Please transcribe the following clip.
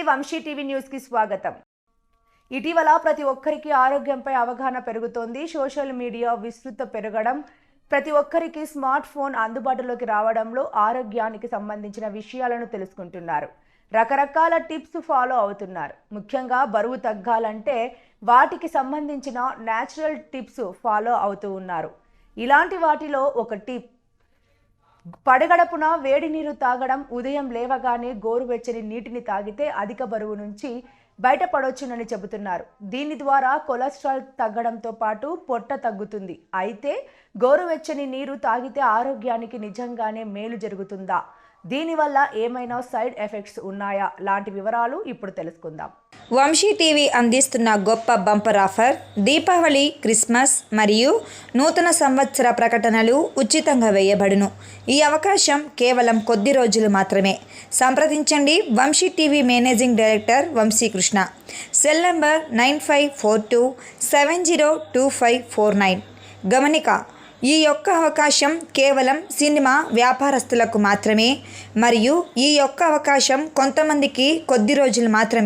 Vamsi TV news కి స్వాగతం. ఇటీవల ప్రతి ఒక్కరికి ఆరోగ్యంపై అవగాహన పెరుగుతోంది. సోషల్ మీడియా విస్తృత పెరగడం, ప్రతి ఒక్కరికి స్మార్ట్ ఫోన్ అందుబాటులోకి రావడంలో ఆరోగ్యానికి సంబంధించిన విషయాలను తెలుసుకుంటున్నారు. రకరకాల టిప్స్ ఫాలో అవుతున్నారు. ముఖ్యంగా బరువు తగ్గాలంటే వాటికి సంబంధించిన నేచురల్ టిప్స్ ఫాలో అవుతూ ఉన్నారు. ఇలాంటి వాటిలో ఒక టిప్ పడగడపున వేడి నీరు తాగడం. ఉదయం లేవగానే గోరువెచ్చని నీటిని తాగితే అధిక బరువు నుంచి బయటపడొచ్చునని చెబుతున్నారు. దీని ద్వారా కొలెస్ట్రాల్ తగ్గడంతో పాటు పొట్ట తగ్గుతుంది. అయితే గోరువెచ్చని నీరు తాగితే ఆరోగ్యానికి నిజంగానే మేలు జరుగుతుందా? దీనివల్ల ఏమైనా సైడ్ ఎఫెక్ట్స్ ఉన్నాయా? లాంటి వివరాలు ఇప్పుడు తెలుసుకుందాం. వంశీ టీవీ అందిస్తున్న గొప్ప బంపర్ ఆఫర్. దీపావళి, క్రిస్మస్ మరియు నూతన సంవత్సర ప్రకటనలు ఉచితంగా వేయబడును. ఈ అవకాశం కేవలం కొద్ది రోజులు మాత్రమే. సంప్రదించండి Vamsi TV managing director Vamsikrishna. Cell number 9542702549. గమనిక: ఈ యొక్క అవకాశం కేవలం సినిమా వ్యాపారస్తులకు మాత్రమే మరియు ఈ యొక్క అవకాశం కొంతమందికి కొద్ది రోజులు మాత్రమే.